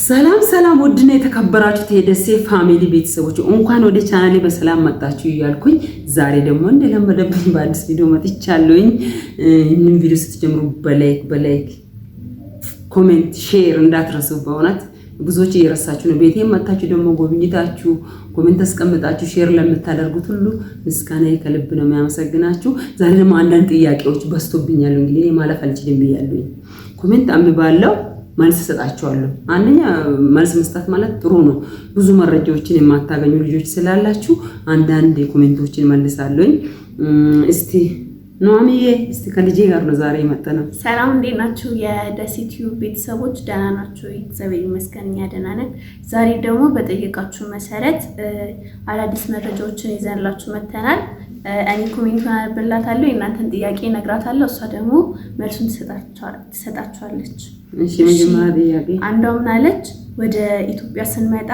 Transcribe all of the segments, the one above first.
ሰላም ሰላም ውድና የተከበራችሁ የደሴ ፋሚሊ ቤተሰቦች እንኳን ወደ ቻናሌ በሰላም መጣችሁ እያልኩኝ ዛሬ ደግሞ እንደለመደብኝ በአዲስ ቪዲዮ መጥቻለሁኝ። ይህንን ቪዲዮ ስትጀምሩ በላይክ ኮሜንት ሼር እንዳትረሱ። በእውነት ብዙዎች እየረሳችሁ ነው። ቤቴን መጣችሁ ደግሞ ጎብኝታችሁ ኮሜንት አስቀምጣችሁ ሼር ለምታደርጉት ሁሉ ምስጋናዬ ከልብ ነው የሚያመሰግናችሁ። ዛሬ ደግሞ አንዳንድ ጥያቄዎች በዝቶብኛል። እንግዲህ ማለፍ አልችልም ብያለሁኝ። ኮሜንት አንብባለሁ መልስ ሰጣችኋለሁ። አንደኛ መልስ መስጠት ማለት ጥሩ ነው። ብዙ መረጃዎችን የማታገኙ ልጆች ስላላችሁ አንዳንድ ኮሜንቶችን መልሳለሁኝ። እስቲ ኖሚዬ እስቲ ከልጄ ጋር ነው ዛሬ የመጣነው። ሰላም እንዴት ናችሁ? የደሴ ቲዩብ ቤተሰቦች ደህና ናችሁ? እግዚአብሔር ይመስገን እኛ ደህና ነን። ዛሬ ደግሞ በጠየቃችሁ መሰረት አዳዲስ መረጃዎችን ይዘንላችሁ መጥተናል። እኔ ኮሜንቱን አነብላታለሁ፣ የእናንተን ጥያቄ እነግራታለሁ፣ እሷ ደግሞ መልሱን ትሰጣችኋለች። እሺ መጀመሪያ ጥያቄ አንዷ ምን አለች? ወደ ኢትዮጵያ ስንመጣ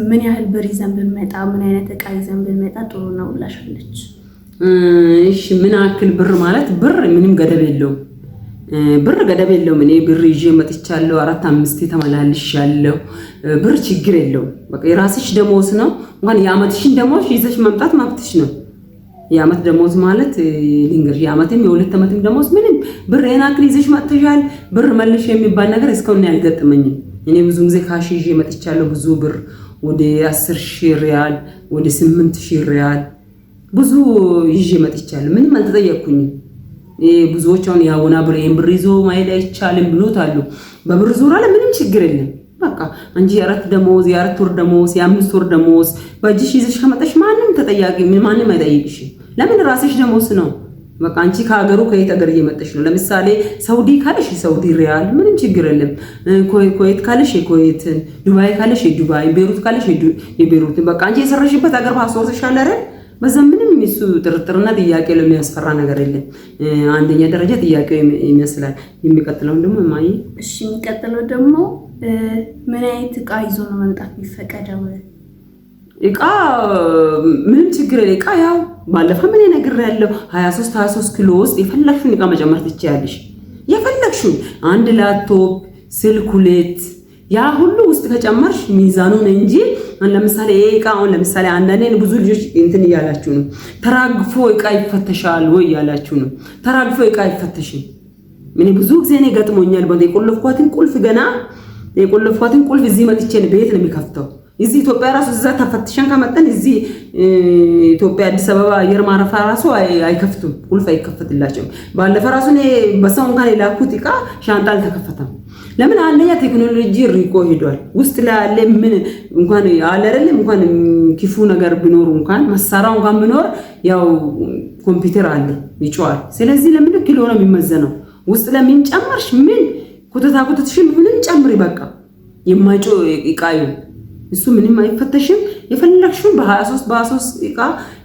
ምን ያህል ብር ይዘን ብንመጣ፣ ምን አይነት እቃ ይዘን ብንመጣ ጥሩ ነው ብላሻለች። እሺ ምን ያክል ብር ማለት ብር ምንም ገደብ የለውም። ብር ገደብ የለውም። እኔ ብር ይዤ መጥቻለሁ፣ 4-5 ተመላልሻለሁ። ብር ችግር የለውም። በቃ የራስሽ ደሞዝ ነው። እንኳን የአመትሽን ደሞዝ ይዘሽ መምጣት መብትሽ ነው። የአመት ደሞዝ ማለት ልንገርሽ፣ የአመትም የ2 አመትም ደሞዝ ምንም ብር የናክል ይዘሽ መጥተሻል ብር መልሽ የሚባል ነገር እስካሁን ያልገጠመኝም። እኔ ብዙ ጊዜ ካሽ ይዤ መጥቻለሁ። ብዙ ብር ወደ 10,000 ሪያል ወደ 8,000 ሪያል ብዙ ይዤ መጥቻለሁ። ምንም አልተጠየቅኩኝም። ብዙዎች አሁን ያወና ብር ብር ይዞ ማይል አይቻልም ብሎታል። በብር ዙሪያ ላይ ምንም ችግር የለም። በቃ አንቺ የ4 ደሞዝ የ4 ወር ደሞዝ የ5 ወር ደሞዝ በእጅሽ ይዘሽ ከመጣሽ ማንም ተጠያቂ ማንም አይጠይቅሽም። ለምን ራስሽ ደሞዝ ነው። በቃ አንቺ ከሀገሩ ከየት ሀገር እየመጣሽ ነው። ለምሳሌ ሳውዲ ካለሽ ሳውዲ ሪያል ምንም ችግር የለም። ኩዌት ካለሽ የኩዌት፣ ዱባይ ካለሽ የዱባይ፣ ቤሩት ካለሽ የቤሩት በቃ አንቺ የሰራሽበት ሀገር ፓስፖርትሽ አለ አይደል? በዛ ምንም እሱ ጥርጥርና ጥያቄ ለሚያስፈራ ነገር የለም። አንደኛ ደረጃ ጥያቄ ይመስላል። የሚቀጥለው ደግሞ ማይ እሺ፣ የሚቀጥለው ደግሞ ምን አይነት እቃ ይዞ ነው መምጣት የሚፈቀደው? እቃ ምንም ችግር የለም። እቃ ያው ባለፈው ምን ነገር ያለው 23 ኪሎ ውስጥ የፈለግሽውን እቃ መጨመር ትችያለሽ። የፈለግሽውን አንድ ላፕቶፕ፣ ስልክ፣ ሁለት ያ ሁሉ ውስጥ ከጨመርሽ ሚዛኑን እንጂ ለምሳሌ እቃ አሁን ለምሳሌ አንዳንዴ ብዙ ልጆች እንትን እያላችሁ ነው፣ ተራግፎ እቃ ይፈተሻል ወይ እያላችሁ ነው። ተራግፎ እቃ አይፈተሽም። ምን ብዙ ጊዜ ነው ገጥሞኛል። የቆለፍኳትን ቁልፍ ገና የቆለፍኳትን ቁልፍ እዚህ መጥቼ ቤት ነው የሚከፍተው። እዚህ ኢትዮጵያ ራሱ እዛ ተፈትሸን ከመጣን እዚህ ኢትዮጵያ አዲስ አበባ አየር ማረፊያ ራሱ አይከፍቱም፣ ቁልፍ አይከፈትላቸውም። ባለፈ ራሱ ነው በሰው እንኳን የላኩት እቃ ሻንጣ አልተከፈተም። ለምን? አንደኛ ቴክኖሎጂ ሪቆ ሄዷል። ውስጥ ላይ ያለ ምን እንኳን አለ አይደለም እንኳን ክፉ ነገር ቢኖር እንኳን መሳሪያው እንኳን ቢኖር ያው ኮምፒውተር አለ ይጮሃል። ስለዚህ ለምን ኪሎ ነው የሚመዘነው? ውስጥ ለምን ጨመርሽ? ምን ኩተታኩተትሽ ምንም ጨምሪ በቃ የማይጮ እቃዩ እሱ ምንም አይፈተሽም። የፈለግሽውን በ23 እቃ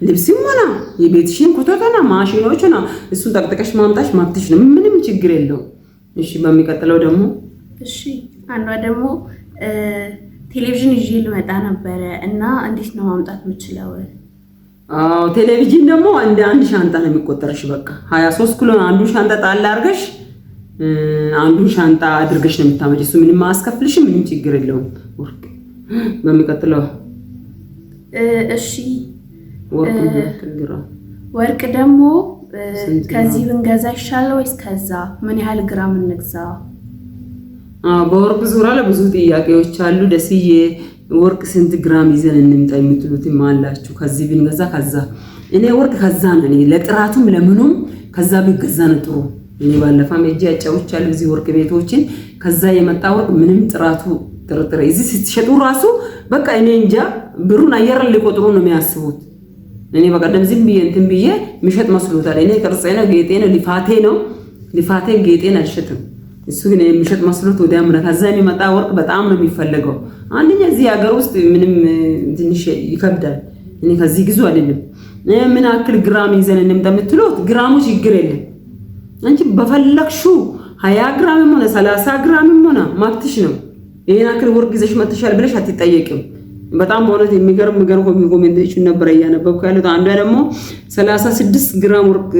ልብስም ሆነ የቤትሽን ኩተታና ማሽኖችና እሱን ጠቅጥቀሽ ማምጣሽ መብትሽ ነው። ምንም ችግር የለውም። እሺ በሚቀጥለው ደግሞ እሺ አንዷ ደግሞ ቴሌቪዥን ይዤ ልመጣ ነበረ እና እንዴት ነው ማምጣት የምችለው? ቴሌቪዥን ደግሞ እንደ አንድ ሻንጣ ነው የሚቆጠርሽ። በቃ 23 ኪሎ አንዱ ሻንጣ ጣል አድርገሽ አንዱን ሻንጣ አድርገሽ ነው የምታመጪ። እሱ ምንም አያስከፍልሽም፣ ምንም ችግር የለውም። በሚቀጥለው እሺ ወርቅ ደግሞ ከዚህ ብንገዛ ይሻላል ወይስ ከዛ? ምን ያህል ግራም እንግዛ? በወርቅ ዙሪያ ላይ ብዙ ጥያቄዎች አሉ። ደስዬ ወርቅ ስንት ግራም ይዘን እንምጣ የምትሉትም አላችሁ። ከዚህ ብንገዛ ከዛ። እኔ ወርቅ ከዛ ነው እኔ ለጥራቱም ለምኑም ከዛ ቢገዛ ነው ጥሩ። እኔ ባለፈም እጄ ያጫውቻለሁ እዚህ ወርቅ ቤቶችን ከዛ የመጣ ወርቅ ምንም ጥራቱ ጥርጥር እዚህ ስትሸጡ ራሱ በቃ እኔ እንጃ ብሩን አየር ሊቆጥሩ ነው የሚያስቡት። እኔ በቀደም ዝም ብዬ እንትን ብዬ ምሸጥ መስሎታል። እኔ ቅርጼ ነው ጌጤ ነው ልፋቴ ጌጤን አልሸጥም። እሱ ግን የሚሸጥ መስሎት ወዲያ ምን ከዛ የሚመጣ ወርቅ በጣም ነው የሚፈልገው። አንደኛ እዚህ ሀገር ውስጥ ምንም ትንሽ ይከብዳል። እኔ ከዚህ ግዙ አይደለም። ምን አክል ግራም ይዘን እንደምትሉት ግራሙ ችግር የለም። አንቺ በፈለግሽው 20 ግራምም ሆነ 30 ግራምም ሆነ መብትሽ ነው። ይሄን አክል ወርቅ ይዘሽ መጥተሻል ብለሽ አትጠየቅም። በጣም በእውነት የሚገርም ኮሜንቶችን ነበር ያነበብኩ ያለው። አንዷ ደግሞ 36 ግራም ወርቅ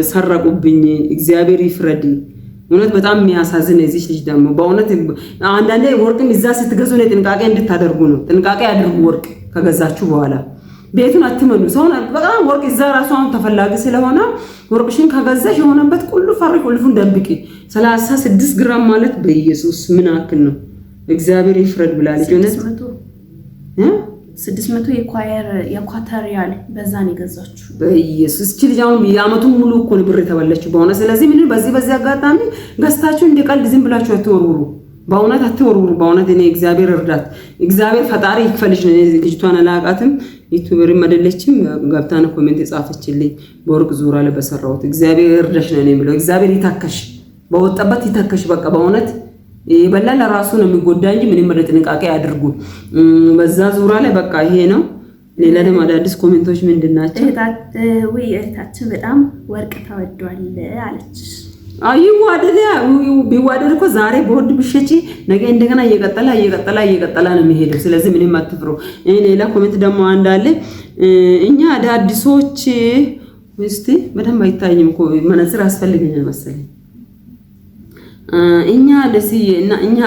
ሰረቁብኝ እግዚአብሔር ይፍረድ እውነት በጣም የሚያሳዝን እዚህ ልጅ ደግሞ በእውነት አንዳንዴ ወርቅም እዛ ስትገዙ ነው ጥንቃቄ እንድታደርጉ ነው። ጥንቃቄ አድርጉ። ወርቅ ከገዛችሁ በኋላ ቤቱን አትመኑ። ሰውን በጣም ወርቅ እዛ ራሱ አሁን ተፈላጊ ስለሆነ ወርቅሽን ከገዛሽ የሆነበት ቁልፍ አሪ ቁልፉን ደብቂ። 36 ግራም ማለት በኢየሱስ ምን አክል ነው? እግዚአብሔር ይፍረድ ብላለች። እውነት 600 የኳተር ሪያል በዛ ነው የገዛችሁ። በኢየሱስ እቺ ልጅ አሁን የዓመቱን ሙሉ እኮ ነው ብር የተበላችሁ በሆነ። ስለዚህ ምን በዚህ አጋጣሚ ገዝታችሁ እንደ ቀልድ ዝም ብላችሁ አትወርውሩ። በእውነት አትወርውሩ። በእውነት እኔ እግዚአብሔር እርዳት፣ እግዚአብሔር ፈጣሪ ይክፈልሽ ነው። እኔ ልጅቷን አላውቃትም፣ ዩቲዩበርም አይደለችም። ገብታ ነው ኮሜንት የጻፈችልኝ በወርቅ ዙራ ላይ በሰራሁት። እግዚአብሔር እርዳሽ ነው እኔ የምለው። እግዚአብሔር ይታከሽ፣ በወጣበት ይታከሽ። በቃ በእውነት ይበላል ራሱ ነው የሚጎዳ እንጂ ምንም ወደ ጥንቃቄ አድርጉ በዛ ዙራ ላይ። በቃ ይሄ ነው። ሌላ ደግሞ አዳዲስ ኮሜንቶች ምንድናቸው? እህታችን በጣም ወርቅ ተወዷል አለች። ቢዋደድ እኮ ዛሬ በወድ ብሸጪ ነገ እንደገና እየቀጠላ ነው የሚሄደው። ስለዚህ ምንም አትፍሩ። ሌላ ኮሜንት ደግሞ አንዳለ እኛ አዳዲሶች እስቲ በደንብ አይታይም እኮ መነጽር ያስፈልገኛል መሰለኝ። እኛ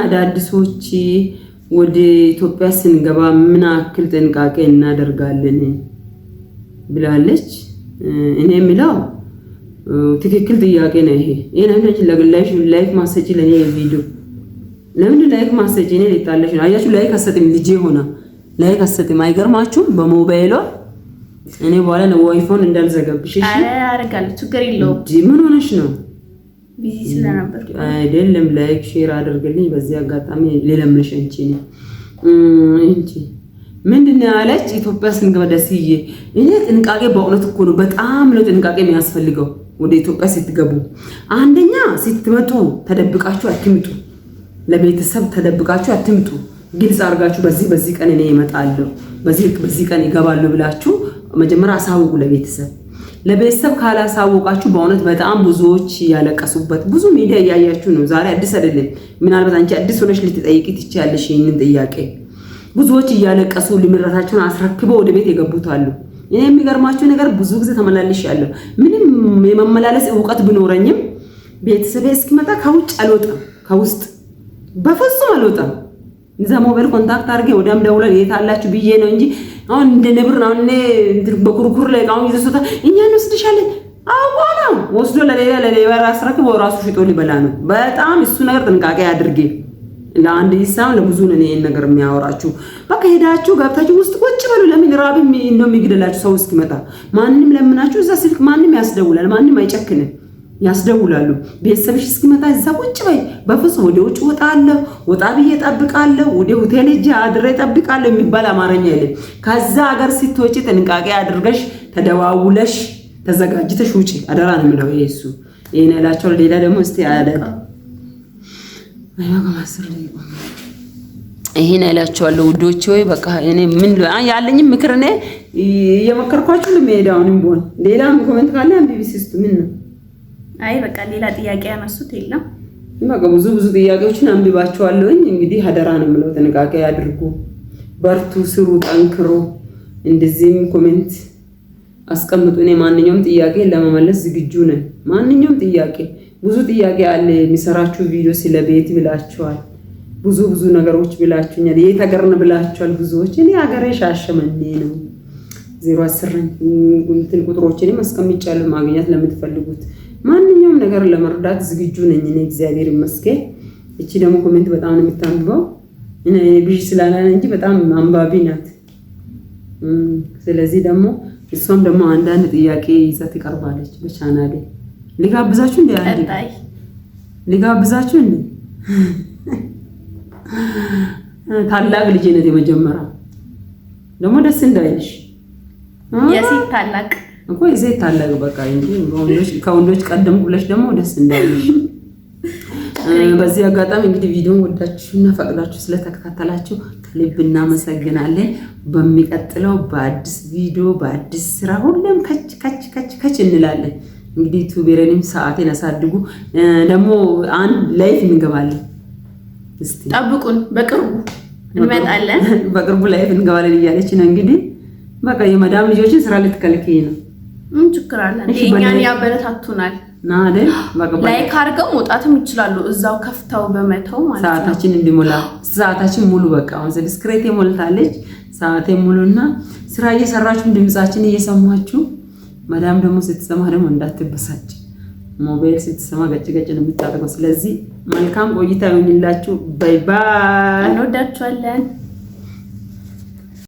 አዳዲሶች ወደ ኢትዮጵያ ስንገባ ምን አክል ጥንቃቄ እናደርጋለን ብላለች። እኔ የምለው ትክክል ጥያቄ ነው ይሄ። ላይክ ማሰጪ ለኔ ቪዲዮ ለምን ላይክ ማሰጪ እኔ ልታለሽ ነው? አያችሁ ላይክ አሰጥም ልጄ ሆና ላይክ አሰጥም። አይገርማችሁም? በሞባይሏ እኔ በኋላ ነው አይፎን እንዳልዘጋብሽ። እሺ አረጋለሁ፣ ችግር የለውም። ምን ሆነሽ ነው? ቢዚ ስለነበር አይደለም። ላይክ ሼር አድርግልኝ በዚህ አጋጣሚ ለለምሽ እንቺ ምንድነው ያለች? ኢትዮጵያ ስንገባ ደስዬ እኔ ጥንቃቄ በእውነት እኮ ነው በጣም ነው ጥንቃቄ የሚያስፈልገው። ወደ ኢትዮጵያ ስትገቡ አንደኛ ስትመጡ ተደብቃችሁ አትምጡ። ለቤተሰብ ተደብቃችሁ አትምጡ። ግልጽ አድርጋችሁ በዚህ ቀን እኔ እመጣለሁ፣ በዚህ ቀን ይገባለሁ ብላችሁ መጀመሪያ አሳውቁ ለቤተሰብ። ለቤተሰብ ካላሳወቃችሁ በእውነት በጣም ብዙዎች ያለቀሱበት ብዙ ሚዲያ እያያችሁ ነው። ዛሬ አዲስ አይደለም። ምናልባት አንቺ አዲስ ሆነሽ ልትጠይቂ ትችያለሽ ይሄንን ጥያቄ። ብዙዎች እያለቀሱ ልምረታቸውን አስረክበው ወደ ቤት የገቡታሉ። እኔ የሚገርማችሁ ነገር ብዙ ጊዜ ተመላልሻለሁ። ምንም የመመላለስ ዕውቀት ቢኖረኝም ቤተሰቤ እስኪመጣ ከውጭ አልወጣም፣ ከውስጥ በፍጹም አልወጣም። እዛ ሞባይል ኮንታክት አድርጌ ወዲያም ደውለን የት አላችሁ ብዬ ነው እንጂ አሁን እንደ ነብር ነው እኔ በኩርኩር ላይ ቃው ይዘሱታ እኛ እንወስድሻለን አዋና ወስዶ ለሌላ አስረክበው ራሱ ሽጦ ሊበላ ነው። በጣም እሱ ነገር ጥንቃቄ አድርጌ ለአንድ ይሳም ለብዙ ነው ይሄን ነገር የሚያወራችሁ። በቃ ሄዳችሁ ገብታችሁ ውስጥ ቁጭ በሉ። ለምን ራብ ነው የሚግደላችሁ? ሰው እስኪመጣ ማንንም ለምናችሁ እዛ ስልክ ማንንም ያስደውላል፣ ማንንም አይጨክንም፣ ያስደውላሉ። ቤተሰብሽ እስኪመጣ እዛ ቁጭ በይ። በፍጹም ወደ ውጭ ወጣ ብዬ እጠብቃለሁ፣ ወደ ሆቴል ሄጄ አድሬ እጠብቃለሁ የሚባል አማርኛ የለም። ከዛ ሀገር ስትወጪ ጥንቃቄ አድርገሽ ተደዋውለሽ ተዘጋጅተሽ ውጪ። አደራ ነው የሚለው ኢየሱ። ይሄን ያላቸው ሌላ ደግሞ እስቲ አያደርግ ይሄን ያላችኋለሁ ውዶቼ። ወይ በቃ እኔ ምን ያለኝ ምክር እኔ እየመከርኳችሁ ለሚሄድ አሁንም ቢሆን ሌላ ኮሜንት ካለ ቢቢሲስቱ ምን ነው? አይ በቃ ሌላ ጥያቄ ያነሱት የለም። በቃ ብዙ ጥያቄዎችን አንብባችኋለሁኝ። እንግዲህ አደራ ነው የምለው ጥንቃቄ አድርጉ፣ በርቱ፣ ስሩ፣ ጠንክሩ። እንደዚህም ኮሜንት አስቀምጡ። እኔ ማንኛውም ጥያቄ ለመመለስ ዝግጁ ነኝ። ማንኛውም ጥያቄ ብዙ ጥያቄ አለ። የሚሰራችሁ ቪዲዮ ስለ ቤት ብላችኋል፣ ብዙ ነገሮች ብላችሁኛል። የት ሀገር ነው ብላችኋል ብዙዎች። እኔ ሀገሬ ሻሸመኔ ነው። 010 እንትን ቁጥሮችንም አስቀምጫለሁ ማግኘት ለምትፈልጉት ማንኛውም ነገር ለመርዳት ዝግጁ ነኝ እኔ እግዚአብሔር ይመስገን። እቺ ደግሞ ኮሜንት በጣም ነው የምታንብበው። እኔ ብዥ ስላላለ እንጂ በጣም አንባቢ ናት። ስለዚህ ደግሞ እሷም ደግሞ አንዳንድ ጥያቄ ይዛ ትቀርባለች በቻናሌ። ልጋብዛችሁ እንዴ? ልጋብዛችሁ እንዴ? ታላቅ ልጅ ነት የመጀመሪያ ደግሞ ደስ እንዳይልሽ የሴት ታላቅ እኮ የሴት ታላቅ በቃ እንጂ ከወንዶች ቀደም ብለሽ ደግሞ ደስ እንዳይልሽ። በዚህ አጋጣሚ እንግዲህ ቪዲዮን ወዳችሁና ፈቅዳችሁ ስለተከታተላችሁ ከልብ እናመሰግናለን። በሚቀጥለው በአዲስ ቪዲዮ በአዲስ ስራ ሁሌም ከች እንላለን። እንግዲህ ዩቲዩብሬንም ሰዓቴን አሳድጉ። ደግሞ አንድ ላይፍ እንገባለን። እስቲ ጠብቁን፣ በቅርቡ እንመጣለን። በቅርቡ ላይፍ እንገባለን እያለች ነው እንግዲህ። በቃ የመዳም ልጆችን ስራ ልትከለክይ ነው። ምን ችግር አለ? እኛን ያበረታቱናል። ናደ ላይክ አድርገው መውጣትም ይችላሉ እዛው ከፍተው በመተው ማለት ነው። ሰዓታችን እንዲሞላ ሰዓታችን ሙሉ በቃ አሁን ስክሪቴ ሞልታለች። ሰዓቴ ሙሉና ስራ እየሰራችሁ ድምጻችን እየሰማችሁ ማዳም ደግሞ ስትሰማ ደግሞ እንዳትበሳጭ። ሞባይል ስትሰማ ገጭ ነው የምታደርገው። ስለዚህ መልካም ቆይታ ይሁንላችሁ። ባይ ባይ። እንወዳችኋለን።